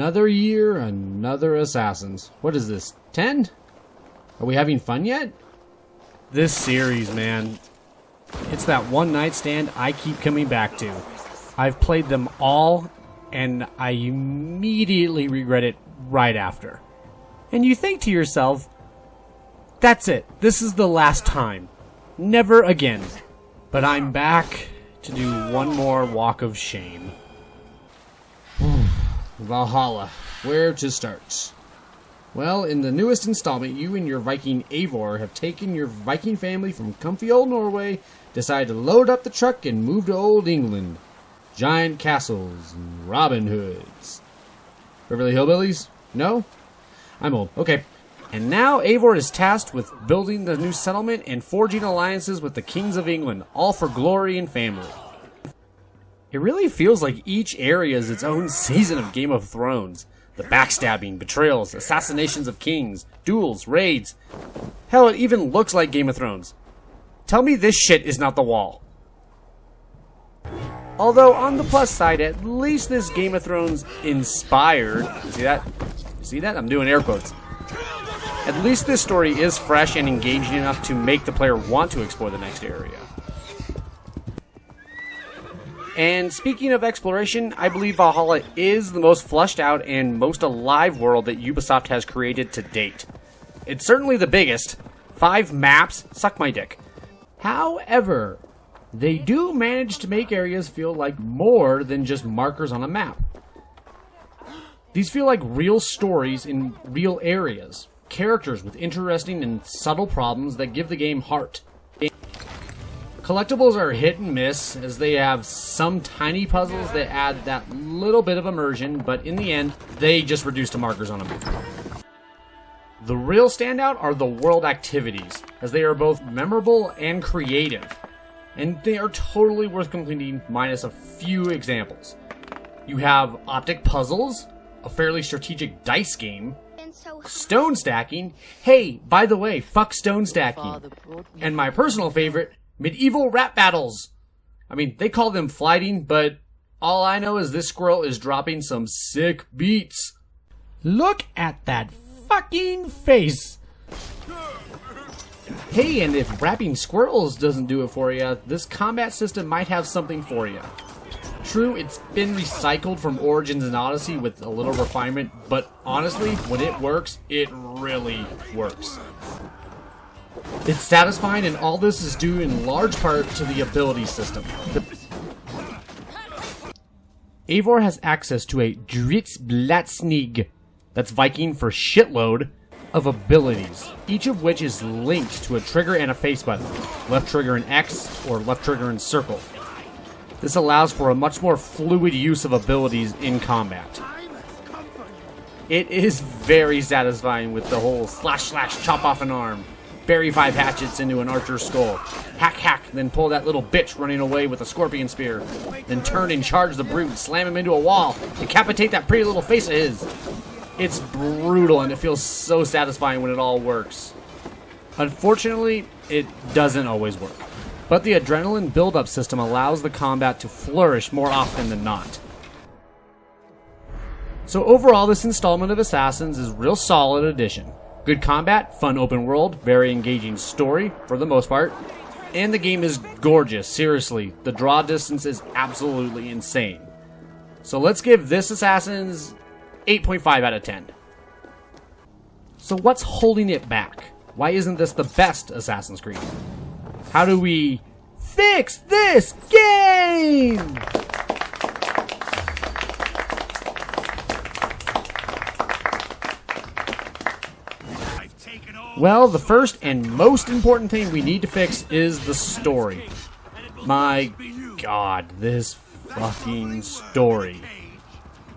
Another year, another Assassins. What is this, 10? Are we having fun yet? This series, man. It's that one night stand I keep coming back to. I've played them all, and I immediately regret it right after. And you think to yourself, that's it. This is the last time. Never again. But I'm back to do one more walk of shame. Valhalla. Where to start? Well, in the newest installment, you and your Viking Eivor have taken your Viking family from comfy old Norway, decided to load up the truck and move to old England. Giant castles and Robin Hoods. Beverly Hillbillies? No? I'm old. Okay. And now Eivor is tasked with building the new settlement and forging alliances with the kings of England, all for glory and family. It really feels like each area is its own season of Game of Thrones. The backstabbing, betrayals, assassinations of kings, duels, raids. Hell, it even looks like Game of Thrones. Tell me this shit is not The Wall. Although, on the plus side, at least this Game of Thrones inspired... See that? See that? I'm doing air quotes. At least this story is fresh and engaging enough to make the player want to explore the next area. And speaking of exploration, I believe Valhalla is the most fleshed out and most alive world that Ubisoft has created to date. It's certainly the biggest. 5 maps, suck my dick. However, they do manage to make areas feel like more than just markers on a map. These feel like real stories in real areas. Characters with interesting and subtle problems that give the game heart. Collectibles are hit and miss, as they have some tiny puzzles that add that little bit of immersion, but in the end, they just reduce to markers on a map. The real standout are the world activities, as they are both memorable and creative, and they are totally worth completing minus a few examples. You have optic puzzles, a fairly strategic dice game, stone stacking. Hey, by the way, fuck stone stacking. And my personal favorite, medieval rap battles. I mean, they call them flighting, but all I know is this squirrel is dropping some sick beats. Look at that fucking face. Hey, and if rapping squirrels doesn't do it for you, this combat system might have something for you. True, it's been recycled from Origins and Odyssey with a little refinement, but honestly, when it works, it really works. It's satisfying, and all this is due in large part to the ability system. Eivor has access to a Dritsblatsnig, that's Viking for shitload, of abilities, each of which is linked to a trigger and a face button, left trigger and X, or left trigger and circle. This allows for a much more fluid use of abilities in combat. It is very satisfying with the whole slash chop off an arm, bury 5 hatchets into an archer's skull, hack, then pull that little bitch running away with a scorpion spear, then turn and charge the brute, slam him into a wall, decapitate that pretty little face of his. It's brutal, and it feels so satisfying when it all works. Unfortunately, it doesn't always work. But the adrenaline build-up system allows the combat to flourish more often than not. So overall, this installment of Assassins is a real solid addition. Good combat, fun open world, very engaging story, for the most part. And the game is gorgeous, seriously. The draw distance is absolutely insane. So let's give this Assassins 8.5 out of 10. So what's holding it back? Why isn't this the best Assassin's Creed? How do we fix this game? Well, the first and most important thing we need to fix is the story. My God, this fucking story.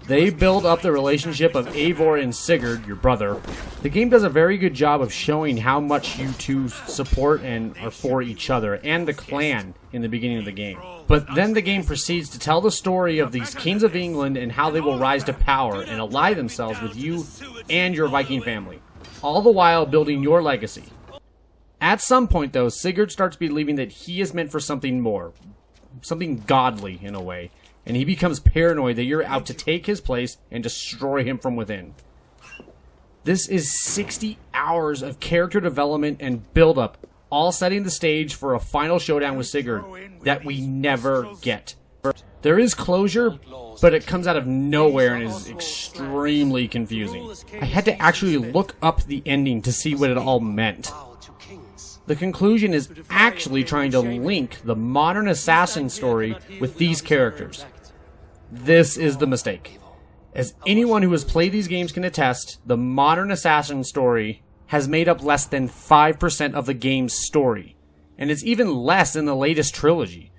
They build up the relationship of Eivor and Sigurd, your brother. The game does a very good job of showing how much you two support and are for each other, and the clan in the beginning of the game. But then the game proceeds to tell the story of these kings of England and how they will rise to power and ally themselves with you and your Viking family, all the while building your legacy. At some point, though, Sigurd starts believing that he is meant for something more, something godly in a way, and he becomes paranoid that you're out to take his place and destroy him from within. This is 60 hours of character development and build-up, all setting the stage for a final showdown with Sigurd that we never get. There is closure, but it comes out of nowhere and is extremely confusing. I had to actually look up the ending to see what it all meant. The conclusion is actually trying to link the modern assassin story with these characters. This is the mistake. As anyone who has played these games can attest, the modern assassin story has made up less than 5% of the game's story, and it's even less in the latest trilogy.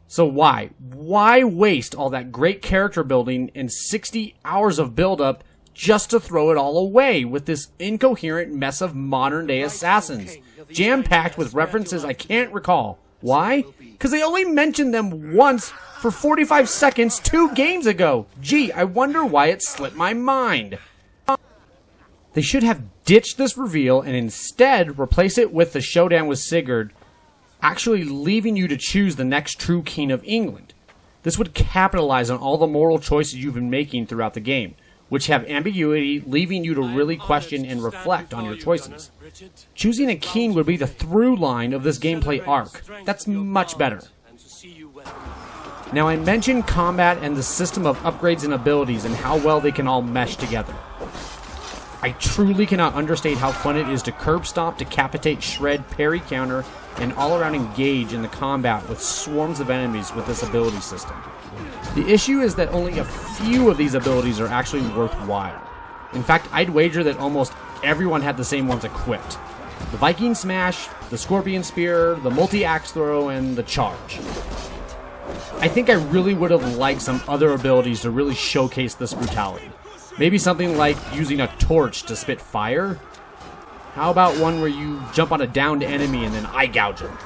So why? Why waste all that great character building and 60 hours of build-up just to throw it all away with this incoherent mess of modern-day assassins, jam-packed with references I can't recall? Why? Because they only mentioned them once for 45 seconds 2 games ago. Gee, I wonder why it slipped my mind. They should have ditched this reveal and instead replace it with the showdown with Sigurd, actually leaving you to choose the next true king of England. This would capitalize on all the moral choices you've been making throughout the game, which have ambiguity, leaving you to really question and reflect on your choices. Choosing a king would be the through line of this gameplay arc. That's much better. Now, I mentioned combat and the system of upgrades and abilities and how well they can all mesh together. I truly cannot understate how fun it is to curb stomp, decapitate, shred, parry, counter, and all-around engage in the combat with swarms of enemies with this ability system. The issue is that only a few of these abilities are actually worthwhile. In fact, I'd wager that almost everyone had the same ones equipped. The Viking Smash, the Scorpion Spear, the Multi-Axe Throw, and the Charge. I think I really would have liked some other abilities to really showcase this brutality. Maybe something like using a torch to spit fire? How about one where you jump on a downed enemy and then eye gouge them?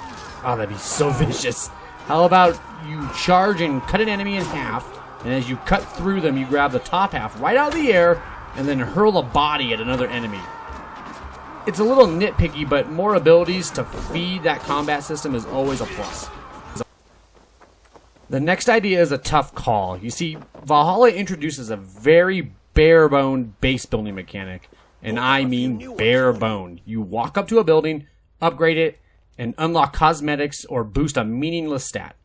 Oh, that'd be so vicious. How about you charge and cut an enemy in half, and as you cut through them, you grab the top half right out of the air, and then hurl a body at another enemy. It's a little nitpicky, but more abilities to feed that combat system is always a plus. The next idea is a tough call. You see, Valhalla introduces a very bare-boned base building mechanic, and I mean bare-boned. You walk up to a building, upgrade it, and unlock cosmetics or boost a meaningless stat.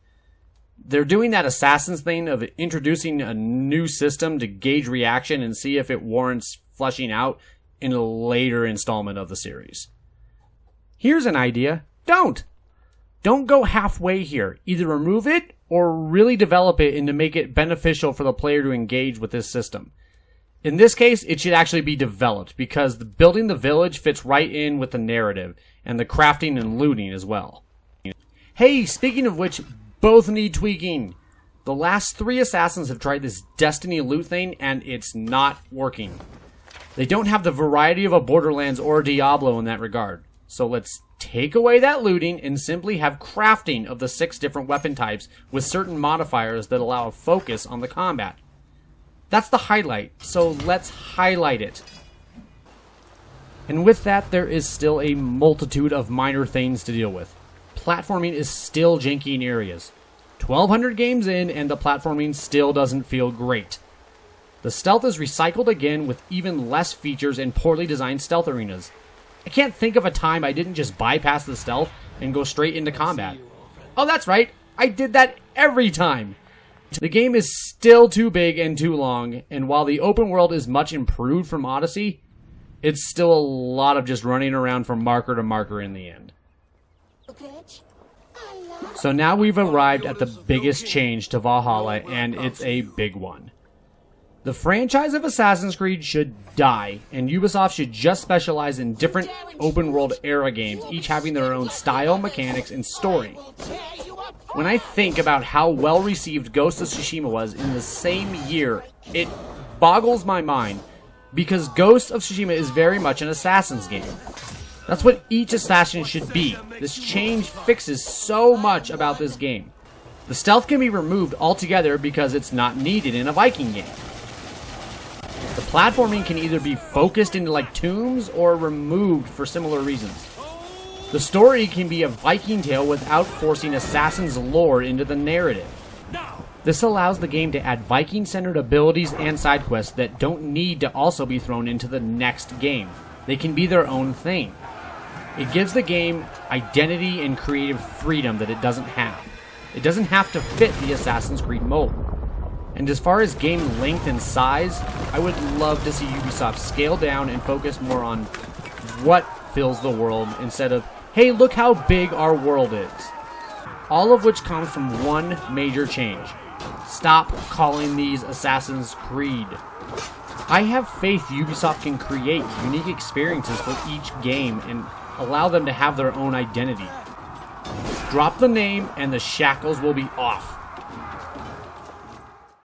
They're doing that Assassin's thing of introducing a new system to gauge reaction and see if it warrants fleshing out in a later installment of the series. Here's an idea. Don't go halfway here. Either remove it or really develop it and to make it beneficial for the player to engage with this system. In this case, it should actually be developed because building the village fits right in with the narrative and the crafting and looting as well. Hey, speaking of which, both need tweaking. The last 3 Assassins have tried this Destiny loot thing and it's not working. They don't have the variety of a Borderlands or a Diablo in that regard. So let's take away that looting and simply have crafting of the 6 different weapon types with certain modifiers that allow a focus on the combat. That's the highlight, so let's highlight it. And with that, there is still a multitude of minor things to deal with. Platforming is still janky in areas. 1200 games in, and the platforming still doesn't feel great. The stealth is recycled again with even less features and poorly designed stealth arenas. I can't think of a time I didn't just bypass the stealth and go straight into combat. Oh, that's right, I did that every time! The game is still too big and too long, and while the open world is much improved from Odyssey, it's still a lot of just running around from marker to marker in the end. So now we've arrived at the biggest change to Valhalla, and it's a big one. The franchise of Assassin's Creed should die, and Ubisoft should just specialize in different open-world era games, each having their own style, mechanics, and story. When I think about how well-received Ghost of Tsushima was in the same year, it boggles my mind, because Ghost of Tsushima is very much an Assassin's game. That's what each Assassin should be. This change fixes so much about this game. The stealth can be removed altogether because it's not needed in a Viking game. The platforming can either be focused into like tombs or removed for similar reasons. The story can be a Viking tale without forcing Assassin's lore into the narrative. This allows the game to add Viking-centered abilities and side quests that don't need to also be thrown into the next game. They can be their own thing. It gives the game identity and creative freedom that it doesn't have. It doesn't have to fit the Assassin's Creed mold. And as far as game length and size, I would love to see Ubisoft scale down and focus more on what fills the world instead of, hey, look how big our world is. All of which comes from one major change. Stop calling these Assassin's Creed. I have faith Ubisoft can create unique experiences for each game and allow them to have their own identity. Drop the name and the shackles will be off.